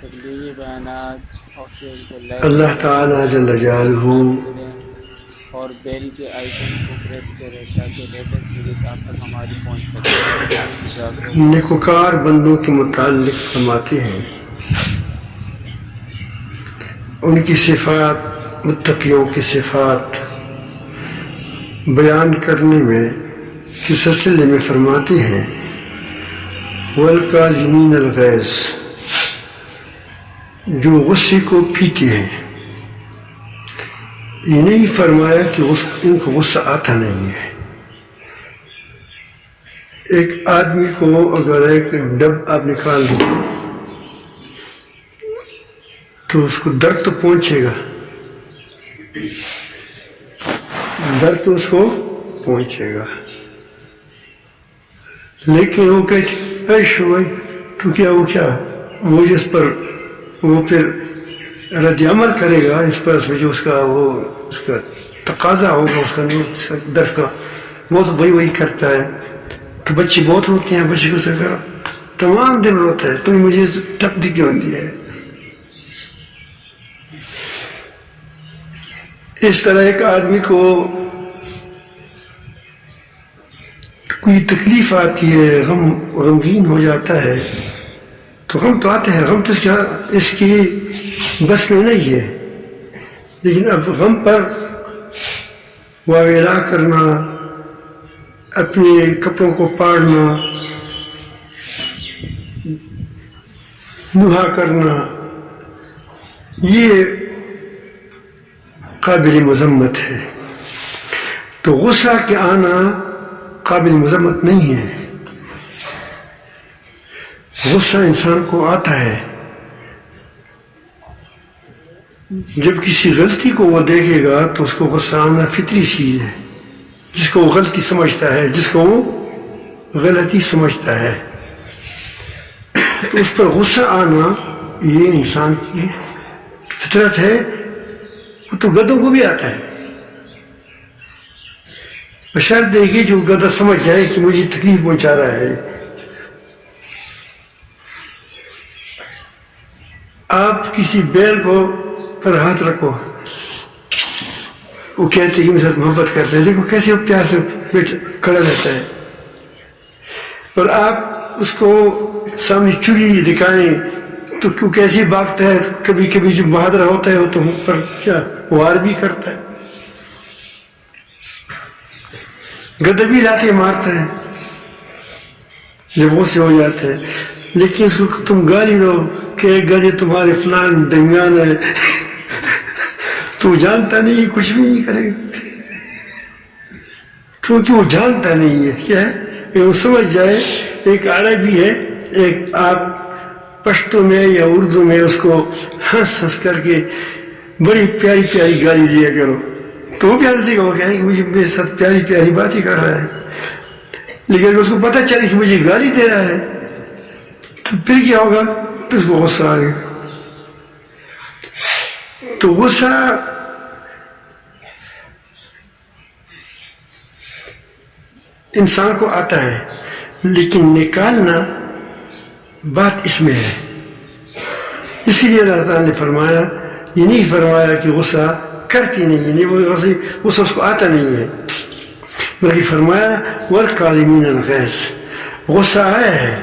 تبلیغی بیانات اور شیئر کو لائک اللہ کریں تعالیٰ جل اور جلالہ سبسکرائب کریں اور بیل کے آئیکن کو پریس کریں تاکہ لیٹسٹ ویڈیوز آپ تک ہماری پہنچ سکے. جزاک اللہ. نیکوکار بندوں کے متعلق فرماتے ہیں ان کی صفات، متقیوں کی صفات بیان کرنے میں کس سلسلے میں فرماتے ہیں والکاظمین الغیظ، جو غصے کو پیتے ہیں. یہ نہیں فرمایا کہ ان کو غصہ آتا نہیں ہے. ایک آدمی کو اگر ایک ڈب آپ نکال دیں تو اس کو درد تو پہنچے گا، درد تو اس کو پہنچے گا، لیکن وہ کہتے اے شوئی تو کیا وہ جس پر وہ پھر رد عمل کرے گا اس پر جو اس کا تقاضا ہوگا اس کا درد کا، وہ تو وہی کرتا ہے. تو بچے بہت روتے ہیں، بچے کو سے کرو تمام دن روتا ہے تم مجھے تپ دی کیوں دیا ہے. اس طرح ایک آدمی کو کوئی تکلیف آتی ہے، غمگین ہو جاتا ہے، تو غم تو آتا ہے، غم تو اس کی بس میں نہیں ہے، لیکن اب غم پر واویلا کرنا، اپنے کپڑوں کو پاڑنا، نوحہ کرنا، یہ قابل مذمت ہے. تو غصہ کے آنا قابل مذمت نہیں ہے. غصہ انسان کو آتا ہے جب کسی غلطی کو وہ دیکھے گا تو اس کو غصہ آنا فطری چیز ہے، جس کو وہ غلطی سمجھتا ہے، جس کو وہ غلطی سمجھتا ہے، تو اس پر غصہ آنا یہ انسان کی فطرت ہے. وہ تو گدھوں کو بھی آتا ہے، بشرط دیکھیے جو گدھا سمجھ جائے کہ مجھے تکلیف پہنچا رہا ہے. آپ کسی بیل کو پر ہاتھ رکھو، وہ کہتے ہیں کہ ساتھ محبت کرتے ہیں، دیکھو کیسے وہ پیار سے کھڑا رہتا ہے. اور آپ اس کو سامنے چوری دکھائیں تو کیوں کیسے بھاگتا ہے. کبھی کبھی جو بہادر ہوتا ہے وہ تو پر کیا وار بھی کرتا ہے، گدھا بھی لاتے مارتا ہے جب غصے ہو جاتے ہیں. لیکن اس کو تم گالی دو کہ ایک گدھے تمہارے فلان درمیان ہے تو جانتا نہیں، کچھ بھی نہیں کرے گا کیونکہ وہ جانتا نہیں ہے کیا ہے کہ وہ سمجھ جائے. ایک عربی ہے، ایک آپ پشتو میں یا اردو میں اس کو ہنس کر کے بڑی پیاری پیاری گالی دیا کرو تو وہ پیار سے کہو کہ مجھے میرے ساتھ پیاری پیاری باتیں کر رہا ہے. لیکن اس کو پتہ چلے کہ مجھے گالی دے رہا ہے تو پھر کیا ہوگا، پھر اس کو غصہ آ گیا. تو غصہ انسان کو آتا ہے، لیکن نکالنا بات اس میں ہے. اسی لیے اللہ تعالیٰ نے فرمایا، یہ نہیں فرمایا کہ غصہ کرتی نہیں ہے، غصہ اس کو آتا نہیں ہے، بلکہ فرمایا والکاظمین الغیظ، غصہ آیا ہے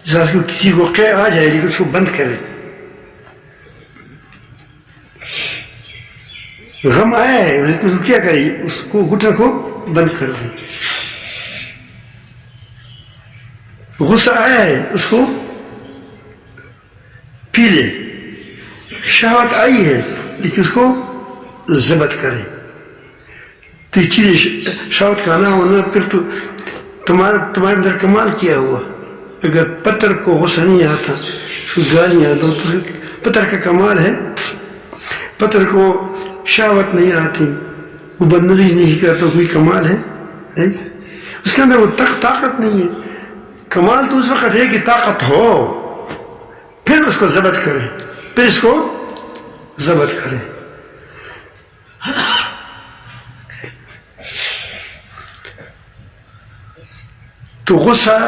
جیسا کسی کو قے آ جائے لیکن اس کو بند کرے. غم آیا ہے اس کو کیا کرے، اس کو گھٹن کو بند کر دے. غصہ آیا ہے اس کو پی لے. شہوت آئی ہے لیکن اس کو ضبط کرے. تو یہ چیز شہوت کا آنا ہونا پھر تو تمہارے اندر کمال کیا ہوا. اگر پتھر کو غصہ نہیں آتا اس کو گالیاں دو تو پتھر کا کمال ہے. پتھر کو شہوت نہیں آتی، وہ بدنظری نہیں کرتا، کوئی کمال ہے نہیں، اس کے اندر وہ طاقت نہیں ہے. کمال تو اس وقت ہے کہ طاقت ہو، پھر اس کو ضبط کرے، پھر اس کو ضبط کرے. تو غصہ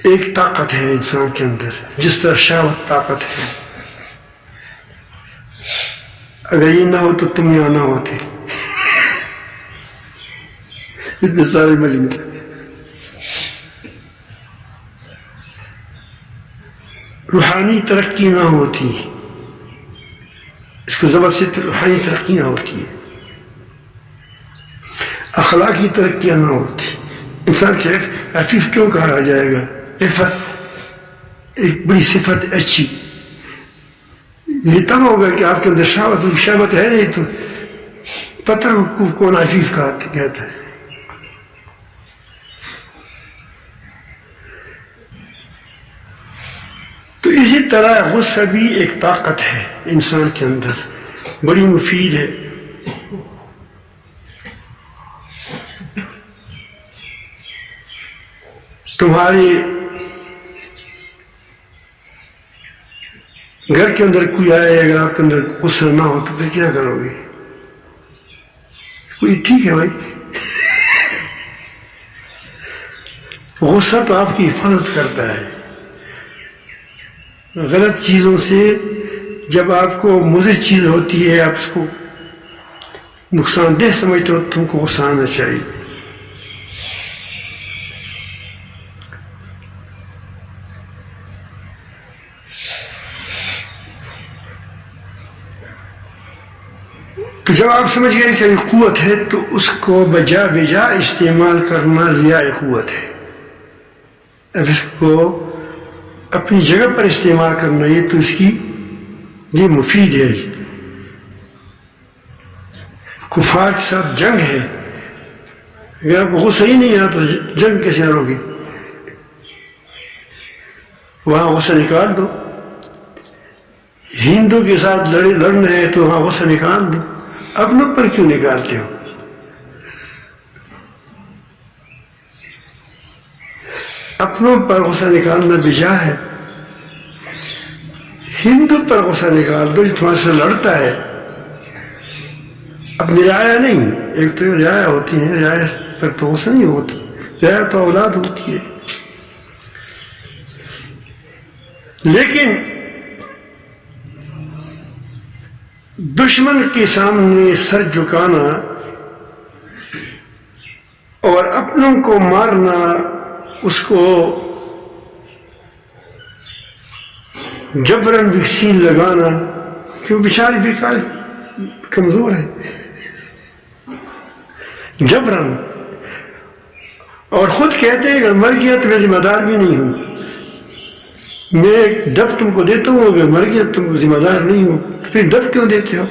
ایک طاقت ہے انسان کے اندر، جس طرح شہوت طاقت ہے. اگر یہ نہ ہو تو تم یہاں نہ ہوتے. اتنے سارے مجموعے. روحانی ترقی نہ ہوتی، اس کو زبر سے روحانی ترقی نہ ہوتی ہے، اخلاقی ترقیاں نہ ہوتی. انسان کے عفیف کیوں کہا جائے گا؟ عفت ایک بڑی صفت اچھی. یہ تب ہوگا کہ آپ کے اندر شہوت ہے نہیں تو پتھر کو کون عفیف کہتا ہے. تو اسی طرح غصہ بھی ایک طاقت ہے انسان کے اندر، بڑی مفید ہے. تمہارے گھر کے اندر کوئی آئے، اگر آپ کے اندر غصہ نہ ہو تو پھر کیا کرو گے؟ کوئی ٹھیک ہے بھائی، غصہ تو آپ کی حفاظت کرتا ہے غلط چیزوں سے. جب آپ کو مضر چیز ہوتی ہے، آپ اس کو نقصان دہ سمجھتے ہو، تم کو غصہ آنا چاہیے. تو جب آپ سمجھ گئے کہ یہ قوت ہے تو اس کو بجا استعمال کرنا ضیاء قوت ہے. اب اس کو اپنی جگہ پر استعمال کرنا، یہ تو اس کی یہ مفید ہے. کفار کے ساتھ جنگ ہے، اگر آپ کو غصہ ہی نہیں آتا تو جنگ کیسے لڑو گے؟ وہاں غصہ نکال دو. ہندو کے ساتھ لڑنا ہے تو وہاں غصہ نکال دو. اپنوں پر کیوں نکالتے ہو؟ اپنوں پر غصہ نکالنا بجا ہے. ہندو پر غصہ نکال دو جو تمہارے سے لڑتا ہے. اپنی رعایا نہیں، ایک تو رعایا ہوتی ہے، رعایا پر تو غصہ نہیں ہوتا، رعایا تو اولاد ہوتی ہے. لیکن دشمن کے سامنے سر جھکانا اور اپنوں کو مارنا، اس کو جبراً ویکسین لگانا، کیوں بیچاری بیکار کمزور ہے، جبراً. اور خود کہتے ہیں اگر مر گیا تو میں ذمہ دار بھی نہیں ہوں، میں ایک ڈب تم کو دیتا ہوں، اگر مر گیا تم ذمہ دار نہیں ہو. پھر ڈب کیوں دیتے ہو؟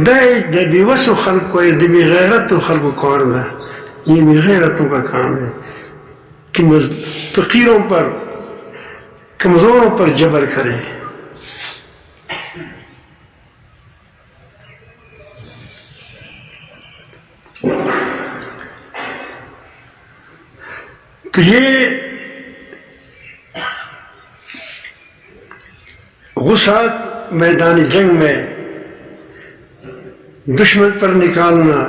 دے بیوس و خلق کو دے بے غیرت و خلق و کارنا، یہ بے غیرتوں کا کام ہے کہ فقیروں پر کمزوروں پر جبر کرے. تو یہ غصہ میدان جنگ میں دشمن پر نکالنا،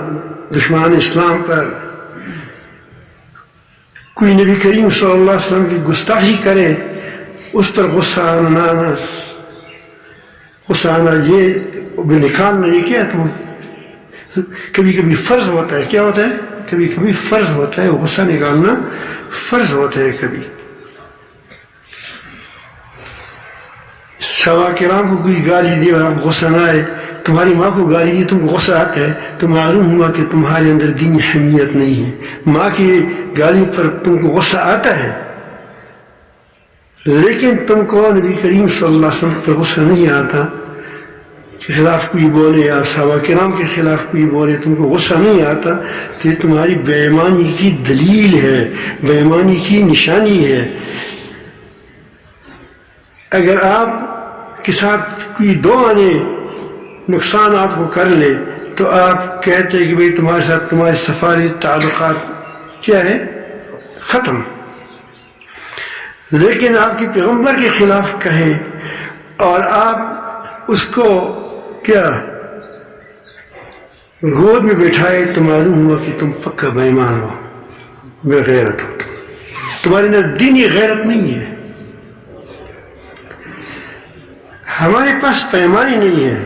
دشمن اسلام پر، کوئی نبی کریم صلی اللہ علیہ وسلم کی گستاخی کرے اس پر غصہ آنا، یہ نکالنا، یہ کیا ہے؟ کبھی کبھی فرض ہوتا ہے. کیا ہوتا ہے؟ کبھی کبھی فرض ہوتا ہے، غصہ نکالنا فرض ہوتا ہے. کبھی صحابہ کرام کو کوئی گالی دی اور آپ کو غصہ نہ آئے، تمہاری ماں کو گالی دی تم کو غصہ آتا ہے، تو معلوم ہوا کہ تمہارے اندر دینی حمیت نہیں ہے. ماں کی گالی پر تم کو غصہ آتا ہے، لیکن تم کو نبی کریم صلی اللہ علیہ وسلم پر غصہ نہیں آتا کے خلاف کوئی بولے یا صحابہ کرام کے خلاف کوئی بولے، تم کو غصہ نہیں آتا، تو یہ تمہاری بے ایمانی کی دلیل ہے، بے ایمانی کی نشانی ہے. اگر آپ کے ساتھ کوئی دو آنے نقصان آپ کو کر لے تو آپ کہتے ہیں کہ بھئی تمہارے ساتھ تمہارے سفاری تعلقات کیا ہے؟ ختم. لیکن آپ کے پیغمبر کے خلاف کہیں اور آپ اس کو کیا گود میں بٹھائے تو معلوم ہوا کہ تم پکا بے ایمان ہو. بے غیرت ہو تمہارے اندر دینی غیرت نہیں ہے. ہمارے پاس پیمانے نہیں ہے.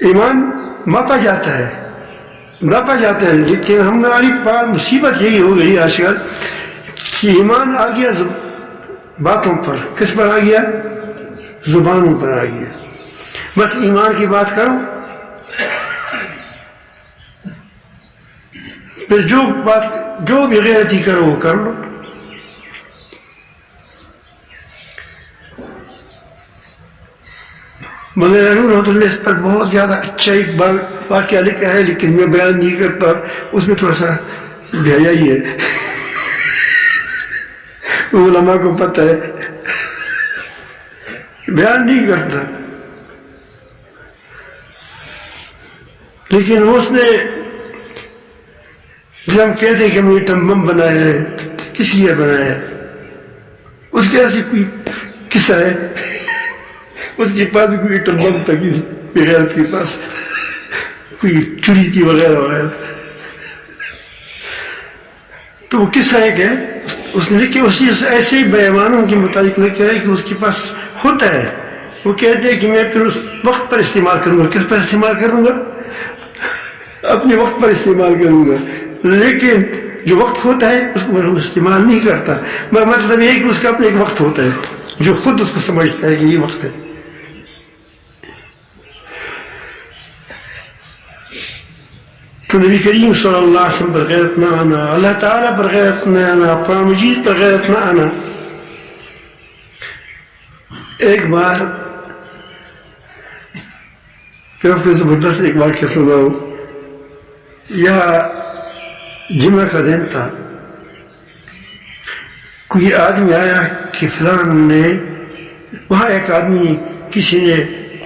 ایمان ماپا جاتا ہے لیکن ہماری مصیبت یہی ہو گئی آج کل کہ ایمان آ گیا باتوں پر. کس پر آ گیا؟ زبانوں پر آ گیا. بس ایمان کی بات کرو، پھر جو بھی غیرتی کرو وہ کر لو. مگر رحمۃ اللہ اس پر بہت زیادہ اچھا ایک واقعہ لکھا ہے، لیکن میں بیان نہیں کرتا، اس میں تھوڑا سا بھیائی ہے. علماء کو پتہ ہے، بیان نہیں کرتا. لیکن اس نے جب ہم کہتے ہیں کہ ہم یہ بم بنایا ہے، کس لیے بنایا ہے؟ اس کے ایسی کوئی قصہ ہے؟ اس کے پاس بھی کوئی ایٹم بم تھا کسی غیرت کے پاس، کوئی چوری تھی وغیرہ وغیرہ. تو وہ قصہ ہے کہ اس نے لکھے اسی ایسے بے ایمانوں کے متعلق لکھا ہے کہ اس کے پاس ہوتا ہے، وہ کہتے ہیں کہ میں پھر اس وقت پر استعمال کروں گا. کس پر استعمال کروں گا؟ اپنے وقت پر استعمال کروں گا. لیکن جو وقت ہوتا ہے اس کو استعمال نہیں کرتا. مطلب یہ کہ اس کا اپنا ایک وقت ہوتا ہے جو خود اس کو سمجھتا ہے کہ یہ وقت ہے. تو نبی کریم صلی اللہ علیہ وسلم پر غیرت نہ آنا، اللہ تعالیٰ پر غیرت نہ آنا، قرآن مجید پر غیرت نہ آنا. ایک بار پھر آپ کو زبردست ایک واقعہ سناؤ. جمعہ کا دن تھا، کوئی آدمی آیا کہ فلان نے وہاں ایک آدمی کسی نے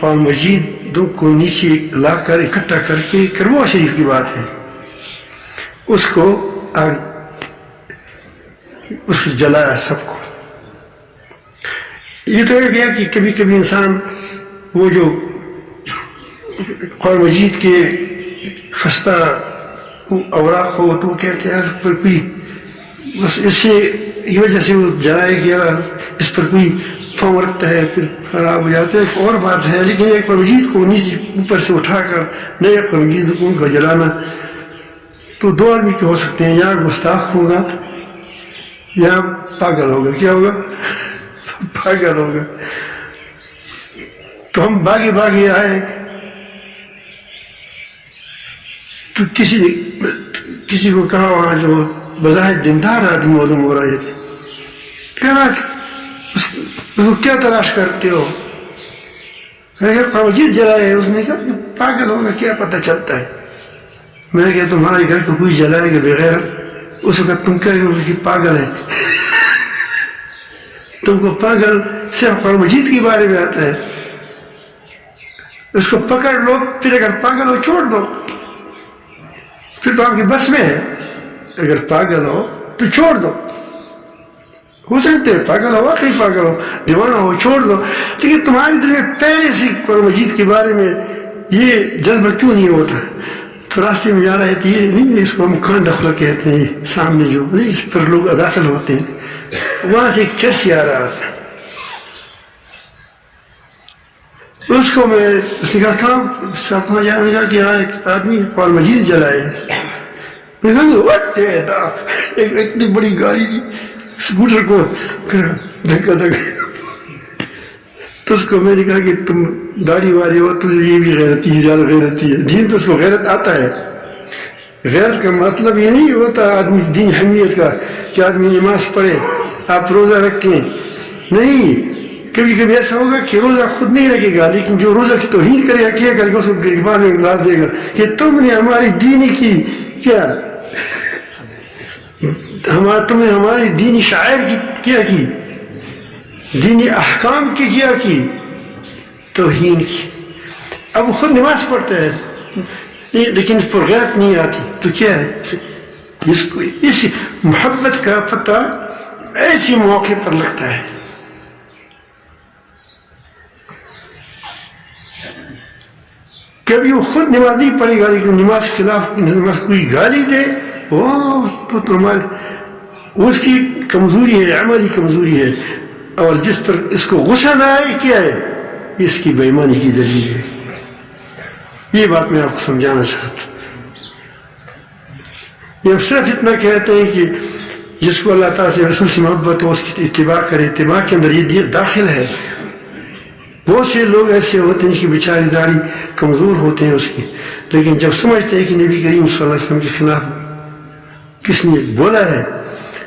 قرآن مجید کو نیچے لا کر اکٹھا کر کے کربلا شریف کی بات ہے اس کو جلایا سب کو. یہ تو ہے کہ کبھی کبھی انسان وہ جو قرآن مجید کے خستہ اوراق ہو تو کہتے ہیں اس پر کوئی بس اس سے یہ وجہ سے وہ جلائے کہ اس پر کوئی فارم رکھتا ہے پھر خراب ہو جاتا ہے، ایک اور بات ہے. لیکن ایک قرآن مجید کو نیچے اوپر سے اٹھا کر نئے قرآن مجید کو جلانا تو دو آدمی کے ہو سکتے ہیں، یا گستاخ ہوگا یا پاگل ہوگا. کیا ہوگا؟ پاگل ہوگا. تو ہم باغی آئے تو کسی کو کہا وہاں جو بظاہر دیندار آدمی معلوم ہو رہے تھے، کہہ رہا کہ اس کو کیا تلاش کرتے ہو؟ قرآن مجید جلائے. اس نے کہا کہ پاگل ہوگا، کیا پتہ چلتا ہے. میں نے کہا تمہارے گھر کو کوئی جلائے گا بغیر اس وقت تم کہہ گے کہ پاگل ہے. تم کو پاگل صرف قرآن مجید کے بارے میں آتا ہے. اس کو پکڑ لو، پھر اگر پاگل ہو چھوڑ دو، پھر تو آپ کی بس میں ہے. اگر پاگل ہو تو چھوڑ دو. ہو سکتے پاگل ہو، واقعی پاگل ہو، دیوانہ ہو، چھوڑ دو. لیکن تمہارے دل میں پہلے سے قرآن مجید کے بارے میں یہ جذبہ کیوں نہیں ہوتا؟ تو راستے میں جا رہے تھے، یہ نہیں اس کو ہم کان دخلہ کہتے ہیں، سامنے جو اس پر لوگ داخل ہوتے ہیں، وہاں سے ایک چرسی آ رہا تھا. اس نے کہا کہاں جانے گا کہ یہاں ایک آدمی قرآن مجید جلائے. میں کہا اتنی بڑی گاڑی تھی، اسکوٹر کو دھکا تو اس کو میں نے کہا کہ تم داڑھی والے ہو، تجھے یہ بھی غیرتی ہے، زیادہ غیرتی ہے. دین تو اس کو غیرت آتا ہے. غیرت کا مطلب یہ نہیں ہوتا آدمی دین حمیت کا کہ آدمی نماز پڑھے، آپ روزہ رکھیں. نہیں، کبھی کبھی ایسا ہوگا کہ روزہ خود نہیں رکھے گا، لیکن جو روزہ کی توہین کرے گا کیا کرے گا، اس کو گربان میں لا دے گا کہ تم نے ہماری دین کی کیا تم نے ہماری دینی شاعر کی کیا کی، دینی احکام کی کیا کی، توہین کی. اب وہ خود نماز پڑھتا ہے لیکن اس پر غیرت نہیں آتی تو کیا ہے؟ اس محبت کا پتہ ایسی موقع پر لگتا ہے. کبھی وہ خود نماز نہیں پڑھے گا لیکن نماز کے خلاف نماز کوئی گالی دے وہ نارمل اس کی کمزوری ہے، عملی کمزوری ہے. اور جس پر اس کو غصہ نہ آئے کیا ہے، اس کی بے ایمانی کی دلیل ہے. یہ بات میں آپ کو سمجھانا چاہتا ہوں. یہ صرف اتنا کہتے ہیں کہ جس کو اللہ تعالیٰ سے رسول سے محبت ہو اس کی اتباع کرے. اتباع کے اندر یہ داخل ہے. بہت سے لوگ ایسے ہوتے ہیں کہ بیچاری داڑھی کمزور ہوتے ہیں اس کی، لیکن جب سمجھتے ہیں کہ نبی کریم صلی اللہ علیہ وسلم کے خلاف کس نے بولا ہے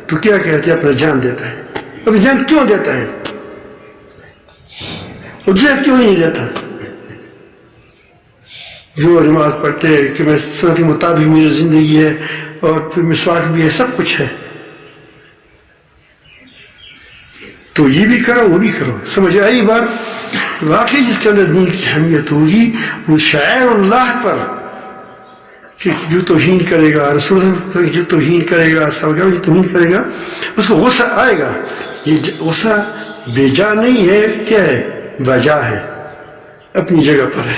تو کیا کہتے ہیں؟ اپنا جان دیتا ہے. ابھی جان کیوں دیتا ہے؟ وہ جان کیوں نہیں دیتا؟ جو نماز پڑھتے ہیں کہ میں سنت کے مطابق میری زندگی ہے اور پھر مسواک بھی ہے، سب کچھ ہے، تو یہ بھی کرو وہ بھی کرو. سمجھ آئی بات؟ واقعی جس کے اندر دین کی اہمیت ہوگی وہ شاعر اللہ پر کہ جو توہین کرے گا، رسول اللہ جو توہین کرے گا، جو توہین کرے گا، اس کو غصہ آئے گا. یہ غصہ بے جا نہیں ہے، کیا ہے؟ بجا ہے، اپنی جگہ پر ہے.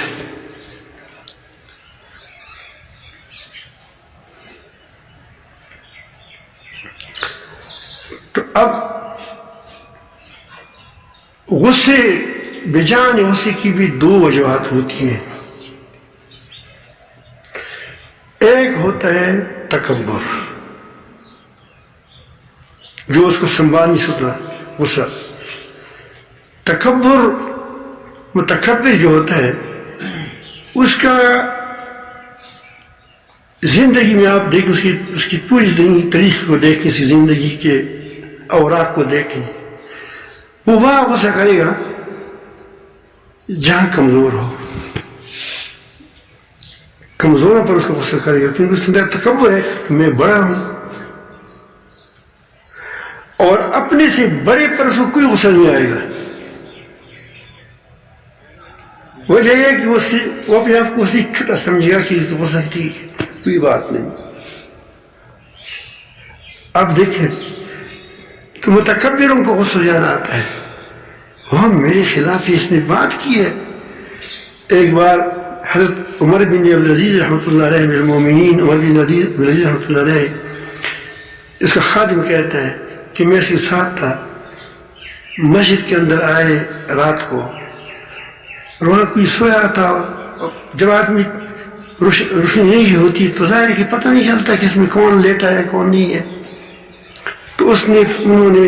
تو اب غصے بجان غصے کی بھی دو وجوہات ہوتی ہیں. ایک ہوتا ہے تکبر، جو اس کو سنبھال نہیں سکتا غصہ. تکبر، متکبر جو ہوتا ہے اس کا زندگی میں آپ دیکھیں، اس کی پوری زندگی طریقے کو دیکھیں، اس کی زندگی کے اوراق کو دیکھیں، وہ وہاں غصہ کرے گا جہاں کمزور ہو. کمزوروں پر اس کو غصہ کرے گا کیونکہ اس کے اندر تکبر ہے کہ میں بڑا ہوں. اور اپنے سے بڑے پر اس کو کوئی غصہ نہیں آئے گا. وجہ یہ کہ وہ اپنے آپ کو اسی چھوٹا سمجھے گا کہ غصہ ٹھیک ہے، کوئی بات نہیں. اب دیکھیں تو متکبروں کو غصہ زیادہ آتا ہے. ہاں میرے خلاف اس نے بات کی ہے. ایک بار حضرت عمر بن عبدالعزیز رحمۃ اللہ علیہ بالمومنین، عمر بن عبدالعزیز رحمۃ اللہ علیہ، اس کا خادم کہتا ہے کہ میں اس کے ساتھ تھا، مسجد کے اندر آئے رات کو، وہاں کوئی سویا تھا. جب آدمی روشنی نہیں ہوتی تو ظاہر ہے کہ پتہ نہیں چلتا کہ اس میں کون لیٹا ہے کون نہیں ہے. تو انہوں نے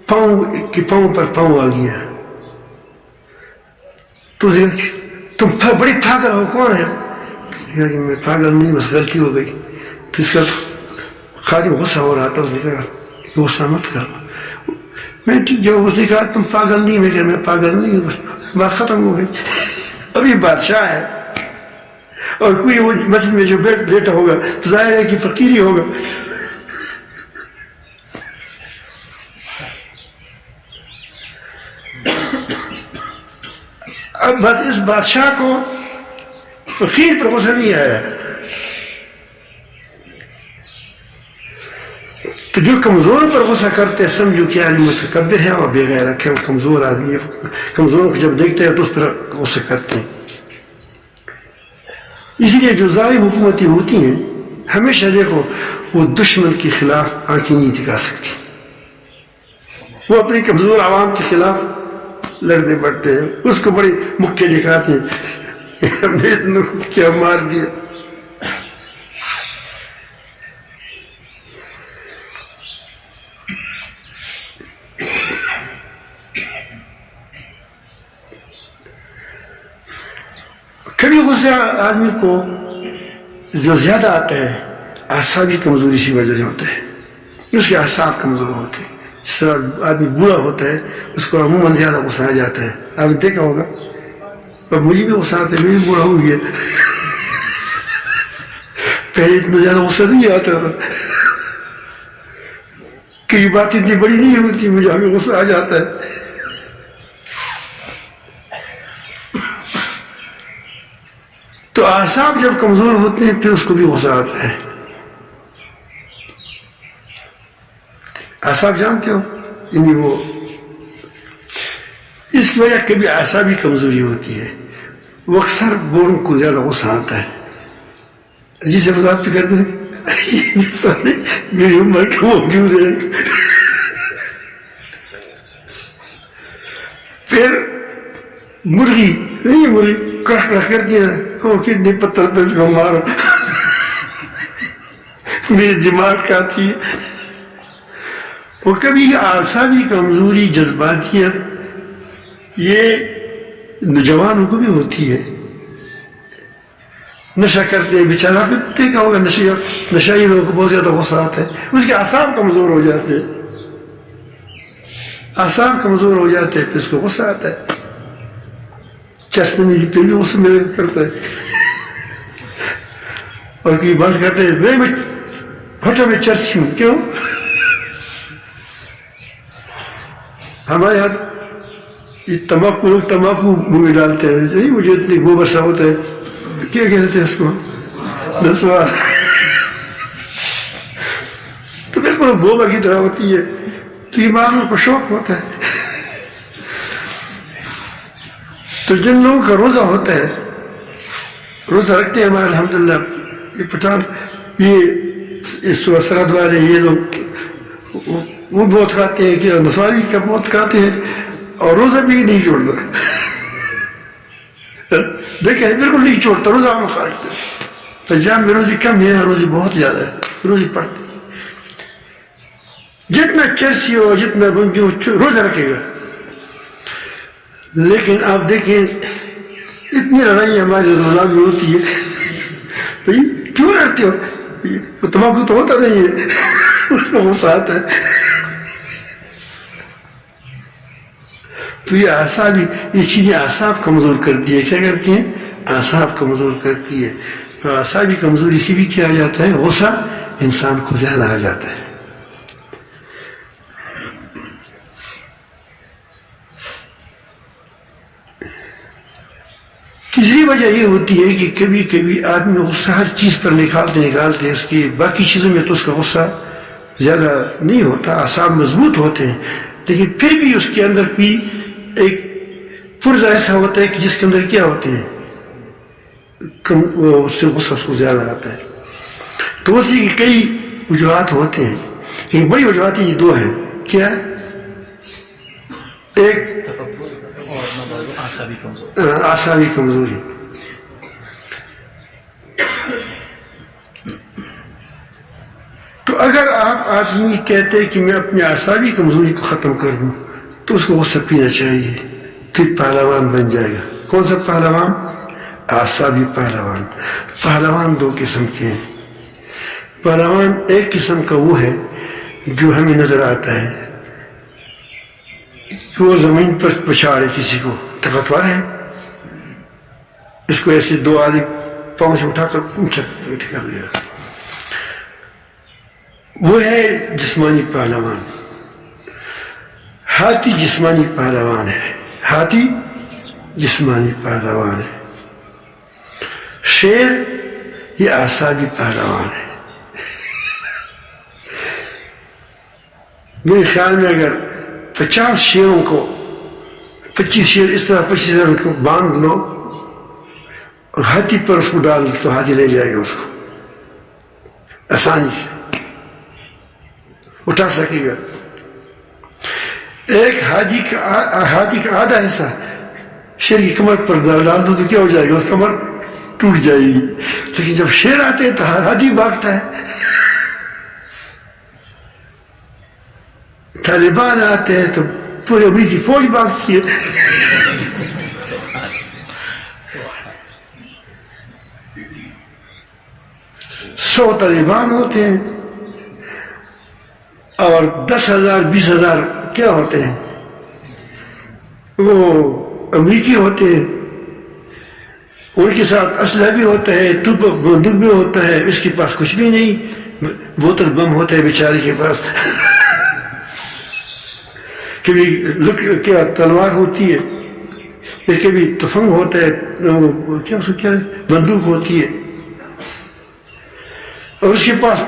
پاؤں پر پاؤں آ گیا. تو تم بڑی پاگل ہو، کون ہے؟ میں پاگل نہیں، بس غلطی ہو گئی. تو اس کا خادم غصہ ہو رہا تھا. اس نے کہا غصہ مت کرو. میں جب اس نے کہا تم پاگل نہیں، میں کہ میں پاگل نہیں ہوں، بس بات ختم ہو گئی. ابھی بادشاہ ہے اور کوئی وہ مسجد میں جو بیٹھا ہوگا تو ظاہر ہے کہ فقیر ہی ہوگا. اب اس بادشاہ کو فقیر پر غصہ نہیں آیا. تو جو کمزوروں پر غصہ کرتے سمجھو کہ آدمی متکبر ہے اور بے غیرت ہے، کمزور آدمی ہے. کمزوروں کو جب دیکھتے ہیں تو اس پر غصہ کرتے ہیں. اس لیے جو ظالم حکومتیں ہوتی ہیں ہمیشہ دیکھو وہ دشمن کے خلاف آنکھیں نہیں دکھا سکتی. وہ اپنی کمزور عوام کے خلاف لڑنے پڑتے ہیں، اس کو بڑی مکے دکھاتے ہیں، ہم نے اتنا کیا مار دیا. کبھی غصہ آدمی کو جو زیادہ آتا ہے اعصابی کمزوری کی وجہ سے ہوتا ہے. اس کے اعصاب کمزور ہوتے ہیں. جس طرح آدمی بوڑھا ہوتا ہے اس کو عموماً زیادہ غصہ آ جاتا ہے. آپ نے دیکھا ہوگا، اور مجھے بھی غصہ آتا ہے، میں بھی بوڑھا ہو گیا. پہلے اتنا زیادہ غصہ نہیں آتا تھا، کئی باتیں اتنی بڑی نہیں ہوتی، مجھے ابھی غصہ آ جاتا ہے. تو اعصاب جب کمزور ہوتے ہیں پھر اس کو بھی غصہ آتا ہے. اعصاب جانتے ہو، یعنی وہ اس کی وجہ کبھی اعصابی کمزوری ہوتی ہے. وہ اکثر بوڑھوں کو زیادہ غصہ آتا ہے. جسے بات پہ کرتے ہیں سارے میری عمر کے موجود ہیں. پھر مرغی نہیں مرغی کڑک کر دیا کو کتنے پتھر پہ اس کو مارو. میرے دماغ کا آتی ہے. وہ کبھی اعصابی کمزوری جذباتیت یہ نوجوانوں کو بھی ہوتی ہے. نشہ کرتے ہیں بیچارہ دیکھا ہوگا نشائی لوگوں کو بہت زیادہ غصہ آتا ہے, اس کے اعصاب کمزور ہو جاتے ہیں, اعصاب کمزور ہو جاتے ہیں, پھر اس کو غصہ آتا ہے. چشمے میں پھر بھی غصہ میں کرتا ہے اور کوئی بات کرتے ہیں میں ہٹو میں چرسی ہوں. کیوں؟ ہمارے یہاں یہ تمباکو لوگ تمباکو منہ میں ڈالتے ہیں, نہیں مجھے اتنی گوبر سا ہوتا ہے, کیا کہتے ہیں اس کو نسوار, تو بالکل گوبر کی طرح ہوتی ہے. تو ایمانوں کو شوق ہوتا ہے. تو جن لوگوں کا روزہ ہوتا ہے, روزہ رکھتے ہیں ہمارے الحمدللہ, یہ پٹھان یہ سرحد والے یہ لوگ وہ بہت کھاتے ہیں کہ نسواری کا بہت کھاتے ہیں اور روزہ بھی نہیں چھوڑتا. دیکھیں بالکل نہیں چھوڑتا, روزہ ہم کھاتے ہیں. پنجاب میں روزی کم ہے, روزی بہت زیادہ ہے, روزی پڑتی. جتنا چرسی ہو جتنا بنجو روزہ رکھے گا. لیکن آپ دیکھیں اتنی لڑائی ہماری روزہ میں ہوتی ہے, بھائی کیوں رہتے ہو؟ تمباکو تو ہوتا نہیں ہے, اس کو غصہ آتا ہے. تو یہ اعصابی یہ چیزیں اعصاب کمزور کرتی ہے. کیا کرتی ہیں؟ اعصاب کمزور کرتی ہے. تو اعصابی کمزوری سے بھی کیا جاتا ہے, غصہ انسان کو زیادہ آ جاتا ہے. تیسری وجہ یہ ہوتی ہے کہ کبھی کبھی آدمی غصہ ہر چیز پر نکالتے اس کی باقی چیزوں میں تو اس کا غصہ زیادہ نہیں ہوتا, اعصاب مضبوط ہوتے ہیں, لیکن پھر بھی اس کے اندر بھی ایک پرزہ ایسا ہوتا ہے کہ جس کے اندر کیا ہوتے ہیں اس سے غصہ اس کو زیادہ آتا ہے. تو اسی کی کئی وجوہات ہوتے ہیں, ایک بڑی وجوہات یہ دو ہیں. کیا ہے؟ ایک اعصابی کمزوری. تو اگر آپ آدمی کہتے ہیں کہ میں اپنی اعصابی کمزوری کو ختم کر دوں تو اس کو غصہ پینا چاہیے, پھر پہلوان بن جائے گا. کون سا پہلوان؟ اعصابی پہلوان. پہلوان دو قسم کے ہیں. پہلوان ایک قسم کا وہ ہے جو ہمیں نظر آتا ہے کہ وہ زمین پر پچھاڑے کسی کو, طاقتور ہے, اس کو ایسے دو آدمی پاؤں سے اٹھا کر اونچا کر لیا. وہ ہے جسمانی پہلوان. ہاتھی جسمانی پہلوان ہے, ہاتھی جسمانی پہلوان ہے. شیر یہ اعصابی پہلوان ہے. میرے خیال میں اگر 50 شیروں کو 25 شیر اس طرح 25 شیروں کو باندھ لو اور ہاتھی پر اس کو ڈال دو تو ہاتھی لے جائے گا اس کو آسانی سے اٹھا سکے گا. ایک ہاتھی کا آدھا حصہ شیر کی کمر پر ڈال دو تو کیا ہو جائے گا, اس کمر ٹوٹ جائے گی. لیکن جب شیر آتے ہیں تو ہاتھی بھاگتا ہے, طالبان آتے ہیں تو پورے امریکی فوج بھاگتی ہے. سو طالبان ہوتے ہیں اور 10,000 20,000 کیا ہوتے ہیں, وہ امریکی ہوتے ہیں. ان کے ساتھ اسلحہ بھی ہوتا ہے, توپ بندوق بھی ہوتا ہے, اس کے پاس کچھ بھی نہیں, بوتل بم ہوتا ہے بیچارے کے پاس. کبھی کیا تلوار ہوتی ہے, کبھی تفنگ ہوتا ہے, کیا بندوق ہوتی ہے, اور اس کے پاس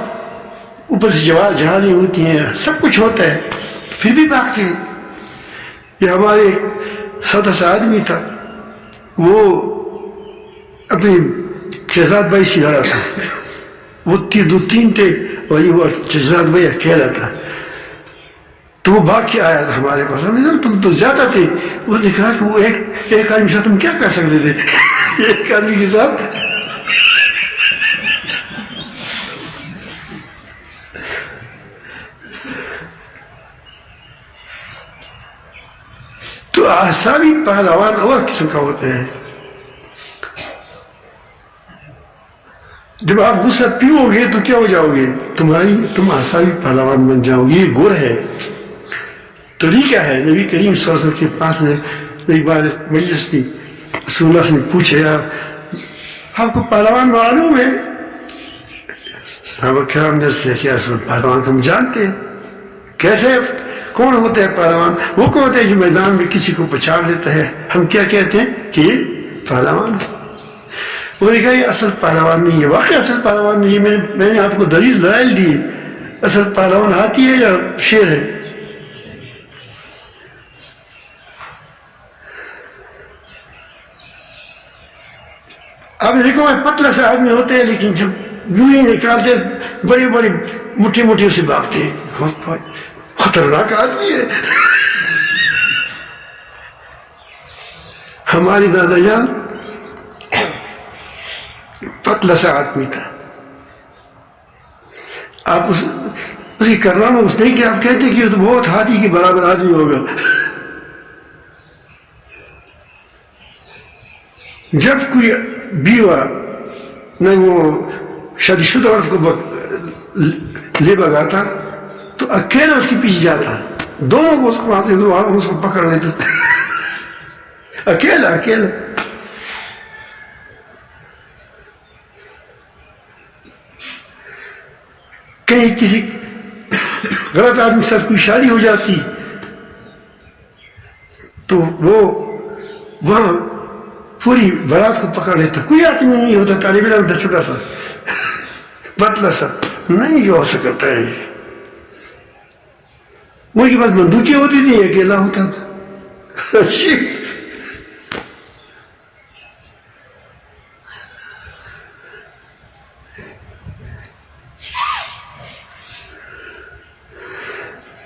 اوپر سے جہازیں ہوتی ہیں, سب کچھ ہوتا ہے, پھر بھی بھاگتے ہیں. یہ ہمارے ایک سادہ سا آدمی تھا, وہ اپنی شہزاد بھائی سے لڑا تھا, وہ دو تین تھے اور یہ وہ جزاد بھائی اکیلا تھا. تو وہ بھاگ کے آیا تھا ہمارے پاس. ہم نے کہا تم تو زیادہ تھے. وہ نے کہا کہ وہ ایک آدمی کے ساتھ تم کیا کر سکتے تھے؟ ایک آدمی کے ساتھ تو اعصابی پہلوان اور قسم کا ہوتے ہیں. جب آپ غصہ پیو گے تو کیا ہو جاؤ گے؟ تم اعصابی پہلوان بن جاؤ گے. یہ گر ہے، طریقہ ہے. نبی کریم صلی اللہ علیہ وسلم کے پاس ایک بار مجلس تھی. رسول اللہ سے پوچھے یار آپ کو پہلوان معلوم ہے؟ صحابہ کرام نے سے کیا پہلوان کو ہم جانتے ہیں. کیسے کون ہوتا ہے پہلوان؟ وہ کون ہوتا ہے جو میدان میں کسی کو پچھاڑ لیتا ہے؟ ہم کیا کہتے ہیں کہ یہ پہلوان ہے. وہ نے کہا یہ اصل پہلوان نہیں ہے. واقعی اصل پہلوان نہیں ہے. میں نے آپ کو دلائل دی. اصل پہلوان ہاتھی ہے یا شیر ہے؟ آپ دیکھو پتلا سے آدمی ہوتے ہیں لیکن جب یوں ہی نکالتے بڑی بڑی مٹھی مٹھی سے بھاگتے ہیں. خطرناک آدمی ہے. ہماری دادا جان پتلا سا آدمی تھا. آپ اسی کرنا میں اس نہیں کہ آپ کہتے کہ یہ تو بہت ہاتھی کے برابر آدمی ہوگا. جب کوئی بیوہ نہ وہ شادی شدہ عورت کو لے بگاتا تو اکیلا اس کے پیچھے جاتا. دونوں کو وہاں سے اس کو پکڑ لیتے. اکیلا کہیں کسی غلط آدمی کے ساتھ کوئی شادی ہو جاتی تو وہ وہاں پوری بارات کو پکڑ لیتا. کوئی آدمی نہیں ہوتا. طالب علم تھا چھوٹا سا پتلا سا نہیں جو ہو سکتا ہے. وہ کے پاس بندوقیں ہوتی تھی اکیلا ہوتا تھا.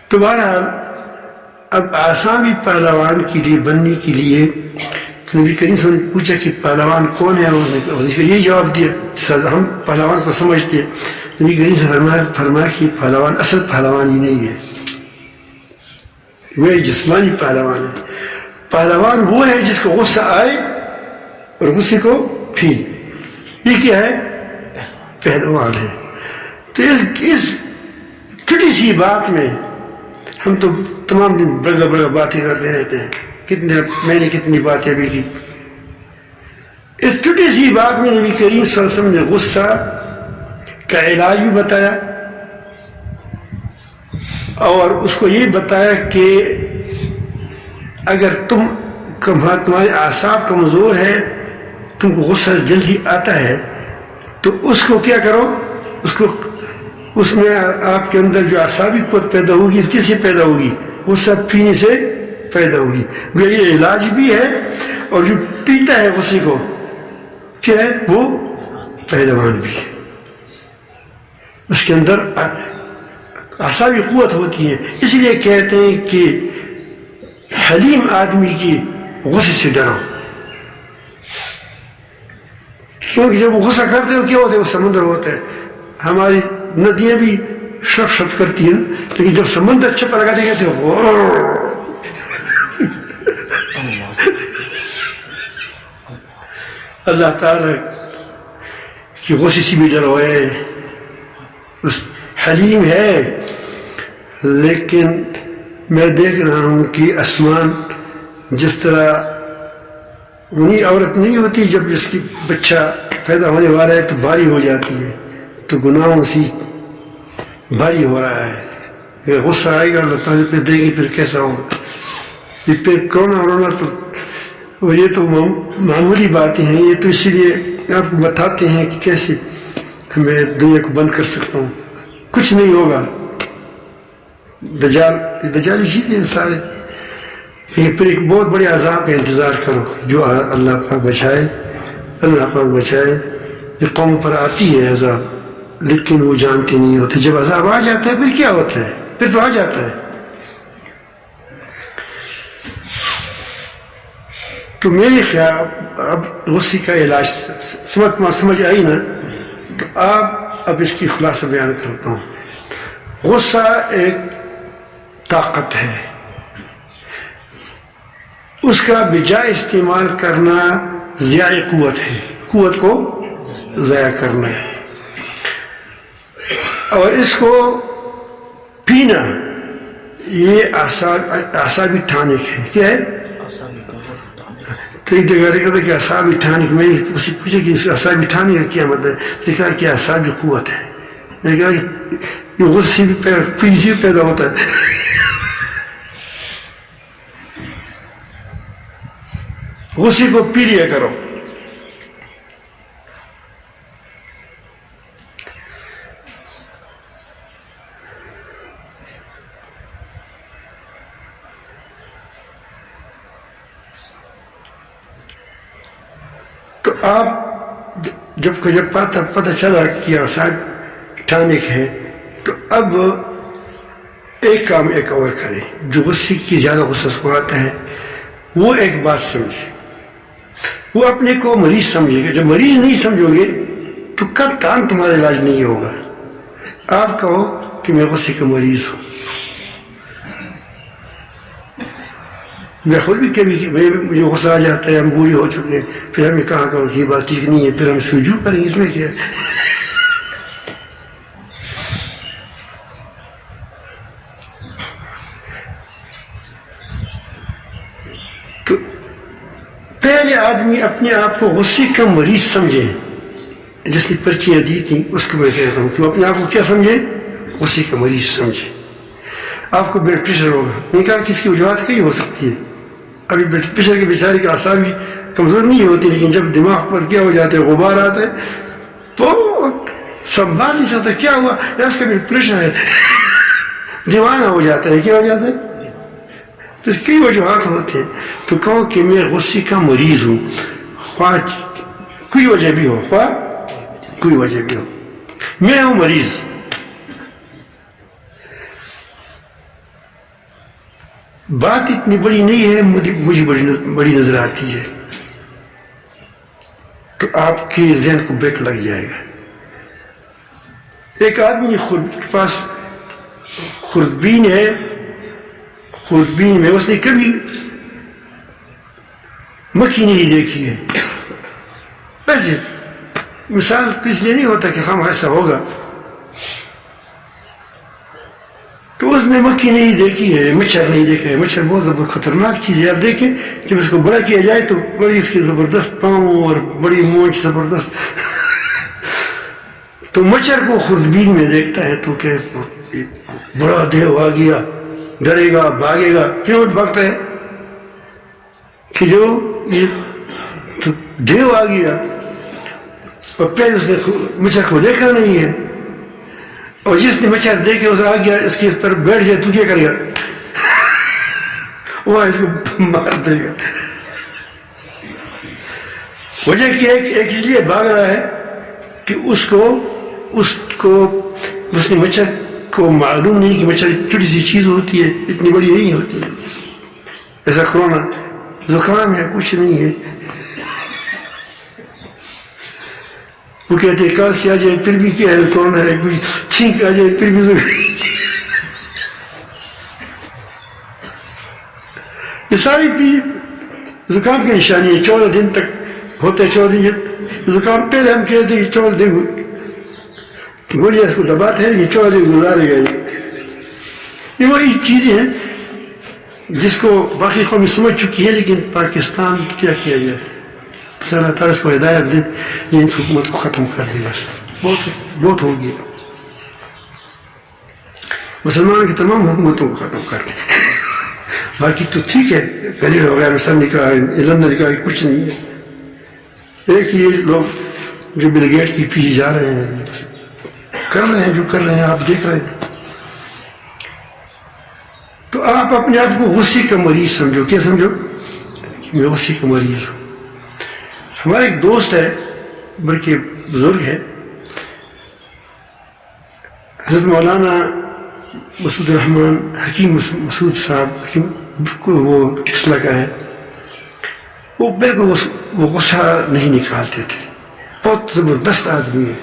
تو بہرحال اب آسامی پہلوان کے لیے بننے کے لیے نبی کریم صلی اللہ علیہ وسلم نے پوچھا کہ پہلوان کون ہے؟ یہ جواب دیا ہم پہلوان کو سمجھتے. نبی کریم صلی اللہ علیہ وسلم فرمایا کہ پہلوان اصل پہلوان ہی نہیں ہے، وہ جسمانی پہلوان ہے. پہلوان وہ ہے جس کو غصہ آئے اور غصے کو پھی. یہ کیا ہے؟ پہلوان ہے. تو اس چھوٹی سی بات میں ہم تو تمام دن بڑا باتیں کرتے رہتے ہیں. میں نے کتنی باتیں بھی کی. اس چھوٹی سی بات میں نبی کریم صلی اللہ علیہ وسلم نے غصہ کا علاج بھی بتایا اور اس کو یہ بتایا کہ اگر تمہارے اعصاب کمزور ہے، تم کو غصہ جلدی آتا ہے تو اس کو کیا کرو، اس میں آپ کے اندر جو اعصابی قوت پیدا ہوگی کس سے پیدا ہوگی؟ غصہ پینے سے پیدا ہوگی. یہ علاج بھی ہے اور جو پیتا ہے غصے کو کیا ہے؟ وہ پہلوان بھی. اس کے اندر اعصابی قوت ہوتی ہے. اس لیے کہتے ہیں کہ حلیم آدمی کی غصے سے ڈرو، کیونکہ جب وہ غصہ کرتے ہو کیا ہوتا ہے؟ وہ سمندر ہوتا ہے. ہماری ندیاں بھی شپ شپ کرتی ہیں لیکن جب سمندر چپا لگاتے کہتے ہیں اللہ تعالیٰ کی غصے سے بھی ڈرو ہے. حلیم ہے. لیکن میں دیکھ رہا ہوں کہ آسمان جس طرح انہیں عورت نہیں ہوتی جب جس کی بچہ پیدا ہونے والا ہے تو بھاری ہو جاتی ہے، تو گناہوں سے بھاری ہو رہا ہے. اگر غصہ آئے گا اللہ تعالیٰ پہ دے گی پھر کیسا ہوگا؟ یہ پھر رونا رونا تو یہ تو معمولی باتیں ہیں. یہ تو اسی لیے آپ کو بتاتے ہیں کہ کیسے میں دنیا کو بند کر سکتا ہوں. کچھ نہیں ہوگا. دجالی چیزیں سارے. پھر ایک بہت بڑے عذاب کا انتظار کرو جو اللہ پاک بچائے. اللہ پاک بچائے. جو قوم پر آتی ہے عذاب لیکن وہ جانتے نہیں ہوتے. جب عذاب آ جاتا ہے پھر کیا ہوتا ہے؟ پھر تو آ جاتا ہے. تو میرے خیال اب غصے کا علاج سمجھ آئی نا؟ تو آپ اب اس کی خلاصہ بیان کرتا ہوں. غصہ ایک طاقت ہے، اس کا بجائے استعمال کرنا ضیاع قوت ہے، قوت کو ضائع کرنا ہے. اور اس کو پینا یہ اعصابی ٹانک ہے. کیا ہے؟ کئی جگہ کہتے کہ اعصابی ٹانک. میں نے پوچھا کہ اس اعصابی ٹانک کا کیا مطلب؟ اس نے کہا کہ اعصابی قوت ہے. میں نے کہا یہ غصے بھی پیدا ہوتا ہے. غصے کو پی لیا کرو. تو آپ جب پتہ چلا کہ اعصاب ٹانک ہے تو اب ایک کام ایک اور کرے. جو غصے کی زیادہ غصہ کو آتا ہے وہ ایک بات سمجھے، وہ اپنے کو مریض سمجھے گا. جب مریض نہیں سمجھو گے تو کان تمہارا علاج نہیں ہوگا. آپ کہو کہ میں غصے کا مریض ہوں. میں خود بھی کبھی مجھے غصہ آ جاتا ہے، ہم بوڑھے ہو چکے ہیں، پھر ہمیں کہا کہ یہ بات ٹھیک نہیں ہے، پھر ہم سجو کریں گے. اس میں کیا ہے؟ تو پہلے آدمی اپنے آپ کو غصے کا مریض سمجھے. جس نے پرچیاں دی تھیں اس کو میں کہتا ہوں کہ وہ اپنے آپ کو کیا سمجھے؟ غصے کا مریض سمجھے. آپ کو بلڈ پریشر ہوگا. میں نے کہا کہ اس کی وجوہات کئی ہو سکتی ہے. ابھی بلڈ پریشر کے بیچارے کے اعصاب کمزور نہیں ہوتی، لیکن جب دماغ پر کیا ہو جاتا ہے، غبار آتا ہے تو سب بات نہیں سکتا کیا ہوا. اس کا بلڈ پریشر ہے، دیوانہ ہو جاتا ہے. کیا ہو جاتا ہے؟ تو اس کئی وجوہات ہوتے ہیں. تو کہو کہ میں غصے کا مریض ہوں، خواہ کوئی وجہ بھی ہو، خواہ کوئی وجہ بھی ہو، میں ہوں مریض. بات اتنی بڑی نہیں ہے، مجھے بڑی نظر آتی ہے. تو آپ کے ذہن کو بیک لگ جائے گا. ایک آدمی خود کے پاس خوردبین ہے، خوردبین میں اس نے کبھی مکھی نہیں دیکھی ہے. ویسے مثال کس لیے نہیں ہوتا کہ ہم ایسا ہوگا. تو اس نے مکھی نہیں دیکھی ہے، مچھر نہیں دیکھا ہے. مچھر بہت خطرناک چیز ہے. آپ دیکھیں جب اس کو بڑا کیا جائے تو بڑی اس کی زبردست پاؤں اور بڑی مونچھ زبردست. تو مچھر کو خوردبین میں دیکھتا ہے تو کہ بڑا دیو آ گیا، ڈرے گا، بھاگے گا. کیوں بھاگتا ہے؟ کہ جو یہ دیو آ گیا اور پہلے اس نے مچھر کو دیکھا نہیں ہے. اور جس نے مچھر دیکھے اسے آ گیا اس کے پر بیٹھ جائے تو کیا کرے گا؟ وہ اس کو مار دے گا. وجہ کیا ہے کہ ایک اس لیے بھاگ رہا ہے کہ اس نے مچھر کو معلوم نہیں کہ مچھر چھوٹی سی چیز ہوتی ہے، اتنی بڑی نہیں ہوتی ہے. ایسا کرونا زکام ہے، کچھ نہیں ہے. وہ کہتے ہیں کانسی آ جائے پھر بھی کیا ہے، کورونا ہے. کچھ چھینک آ جائے پھر بھی یہ ساری زکام کی نشانی ہے. 14 دن تک ہوتا ہے. 14 دن زکام پہلے ہم کہتے ہیں کہ 14 دن گولیاں اس کو دباتے ہیں، یہ 14 دن گزارے گا. یہ وہی چیزیں ہیں جس کو باقی قومیں سمجھ چکی ہے، لیکن پاکستان کیا کیا جائے؟ اللہ تعالیٰ اس کو ہدایت دے، یہ ان حکومت کو ختم کر دے. بس بہت ہو گیا. مسلمان کی تمام حکومتوں کو ختم کر دے. باقی تو ٹھیک ہے، پہلے وغیرہ مثلا نکاح لندن نکاح کچھ نہیں ہے. ایک ہی لوگ جو بل گیٹ کی پیچھے جا رہے ہیں، کر رہے ہیں جو کر رہے ہیں، آپ دیکھ رہے ہیں. تو آپ اپنے آپ کو غصے کا مریض سمجھو. کیا سمجھو؟ میں غصے کا مریض ہوں. ہمارا ایک دوست ہے، بلکہ بزرگ ہے، حضرت مولانا مسعود الرحمان حکیم مسعود صاحب وہ کس لگا ہے، وہ بالکل وہ غصہ نہیں نکالتے تھے، بہت زبردست آدمی ہے.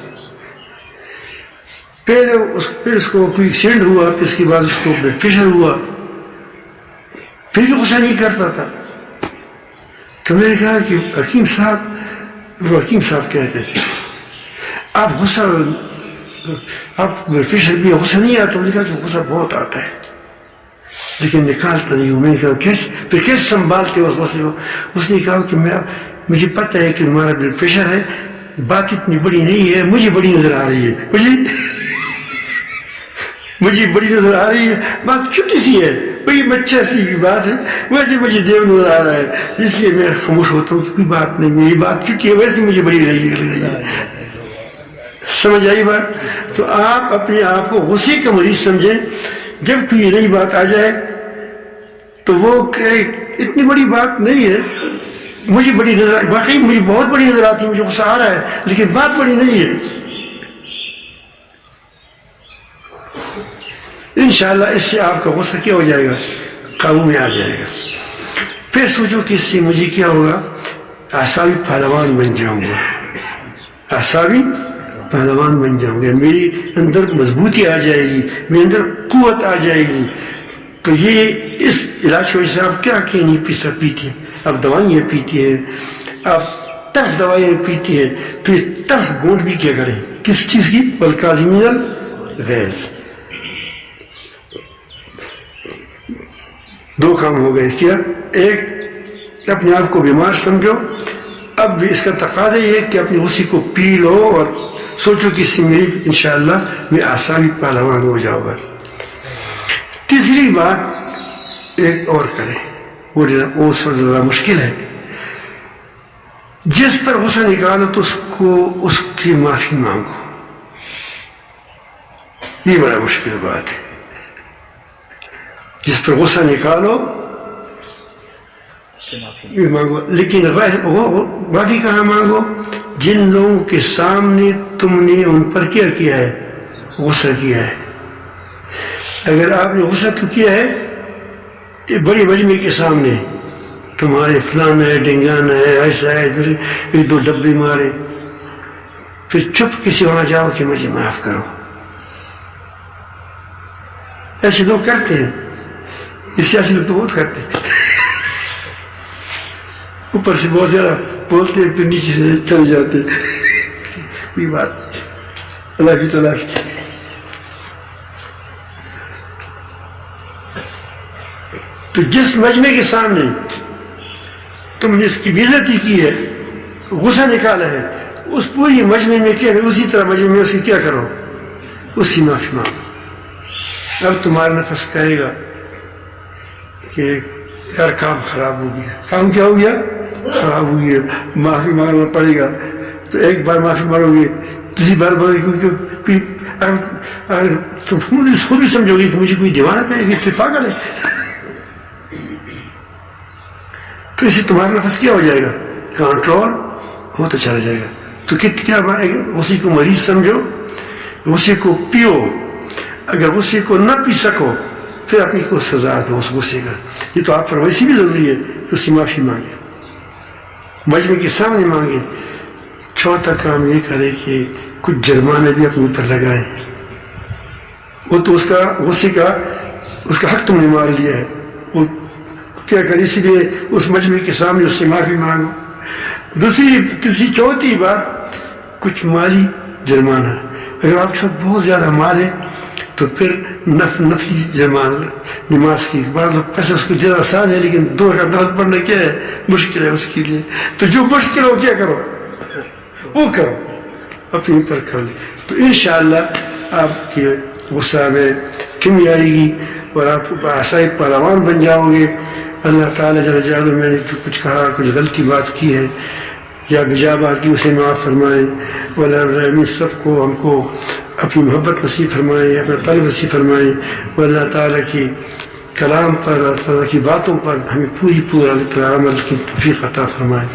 پھر اس کو کوئی ایکسیڈنٹ ہوا، پھر اس کے بعد اس کو بلڈ پریشر ہوا، پھر بھی غصہ نہیں کرتا تھا. تو میں نے کہا کہ حکیم صاحب، وہ حکیم صاحب کہتے تھے آپ غصہ، آپ بلڈ پریشر بھی غصہ نہیں آتا؟ انہوں نے کہا کہ غصہ بہت آتا ہے لیکن نکالتا نہیں ہوں. میں نے کہا پھر کیسے سنبھالتے ہو اس غصے کو؟ اس نے کہا کہ مجھے پتہ ہے کہ ہمارا بلڈ پریشر ہے، بات اتنی بڑی نہیں ہے، مجھے بڑی نظر آ رہی ہے، مجھے بڑی نظر آ رہی ہے، بات چھوٹی سی ہے، وہی بچہ سی کی بات ہے، ویسے مجھے دیو نظر آ رہا ہے، اس لیے میں خاموش ہوتا ہوں کہ کوئی بات نہیں، میری بات چھوٹی ہے، ویسے مجھے بڑی لگ رہی ہے. سمجھ آئی بات؟ تو آپ اپنے آپ کو غصے کا مریض سمجھیں. جب کوئی نئی بات آ جائے تو وہ کہ اتنی بڑی بات نہیں ہے، مجھے بڑی نظر، واقعی مجھے بہت بڑی نظر آتی ہے، مجھے غصہ آ رہا ہے لیکن بات بڑی نہیں ہے. انشاءاللہ اس سے آپ کا غصہ کیا ہو جائے گا؟ قابو میں آ جائے گا. پھر سوچو کہ اس سے مجھے کیا ہوگا؟ اعصابی پہلوان بن جاؤں گا، اعصابی پہلوان بن جاؤں گا، میری اندر مضبوطی آ جائے گی، میرے اندر قوت آ جائے گی. تو یہ اس علاج کی وجہ سے آپ کیا کہ نہیں پیتی، آپ دوائیاں پیتی ہیں، آپ تلخ دوائیاں پیتی ہیں، تو یہ تلخ گونٹ بھی کیا کریں؟ کس چیز کی؟ والکاظمین الغیظ. دو کام ہو گئے. کیا؟ ایک، اپنے آپ کو بیمار سمجھو، اب بھی اس کا تقاضا یہ ہے کہ اپنی غصے کو پی لو اور سوچو کہ اس سے میری انشاءاللہ میں آسانی پہلوان ہو جاؤں گا. تیسری بات ایک اور کریں، وہ سب زیادہ مشکل ہے. جس پر غصہ نکالو تو اس کی معافی مانگو. یہ بڑا مشکل بات ہے. جس پر غصہ نکالو یہ مانگو، لیکن معافی کہاں مانگو؟ جن لوگوں کے سامنے تم نے ان پر کیا کیا ہے؟ غصہ کیا ہے. اگر آپ نے غصہ تو کیا ہے بڑی مجمع کے سامنے، تمہارے فلانا ہے، ڈنگانا ہے، ایسا ہے، ایک دو ڈبے مارے، پھر چپ کسی وہاں جاؤ کہ مجھے معاف کرو. ایسے لوگ کرتے ہیں، اس سیاسی لوگ تو بہت کرتے ہیں، اوپر سے بہت زیادہ بولتے ہیں پھر نیچے سے چلے جاتے ہیں. کوئی بات اللہ کی تلاش. تو جس مجمع کے سامنے تم نے اس کی بے عزتی کی ہے، غصہ نکالا ہے، اس پوری مجمع میں کیا ہے، اسی طرح مجمع میں اس کی کیا کرو؟ اسی معافی مانگو. اب تمہارا نفس کہے گا کہ یار کام خراب ہو گیا. کام کیا ہو گیا؟ خراب ہو گیا، معافی مانگنا پڑے گا. تو ایک بار معافی مانگو گے، دوسری بار مانگو گے، کیونکہ اگر تم خود بھی سمجھو گے کہ مجھے کوئی دیوانہ کہے گا، تو پاگل ہے، تو اسے تمہارا نفس کیا ہو جائے گا؟ کنٹرول ہوتا چلا جائے گا. تو کیا غصے کو مریض سمجھو، غصے کو پیو. اگر غصے کو نہ پی سکو پھر اپنی کو سزا دو اس غصے کا. یہ تو آپ پر ویسے بھی ضروری ہے کہ اس کی معافی مانگے، مجمع کے سامنے مانگے. چوتھا کام یہ کرے کہ کچھ جرمانہ بھی اپنے اوپر لگائے. وہ تو اس کا غصے کا اس کا حق تم نے مار لیا ہے، وہ کیا کرے؟ اسی لیے اس مجمع کے سامنے اس سے معافی مانگو. تیسری چوتھی بات، کچھ مالی جرمانہ. اگر آپ کے ساتھ بہت زیادہ مال ہے تو پھر نفلی جرمانہ نماز کی. بعض لوگ پیسے اس کو زیادہ آسان ہے لیکن 2 رکعت نماز پڑھنا کیا ہے؟ مشکل ہے اس کے لیے. تو جو مشکل ہو کیا کرو؟ وہ کرو، اپنے اوپر کر لے. تو انشاءاللہ آپ کے غصہ میں کمی آئے گی اور آپ آسائی پہلوان بن جاؤ گے. اللہ تعالیٰ جل جلالہ میں نے جو کچھ کہا، کچھ غلطی بات کی ہے یا بجا بات کی، اسے معاف فرمائے. واللہ سب کو ہم کو اپنی محبت نصیب فرمائے، اپنا طلب نصیب فرمائے. وہ اللہ تعالیٰ کی کلام پر، اللہ تعالیٰ کی باتوں پر ہمیں پورا عمل کی توفیق عطا فرمائے.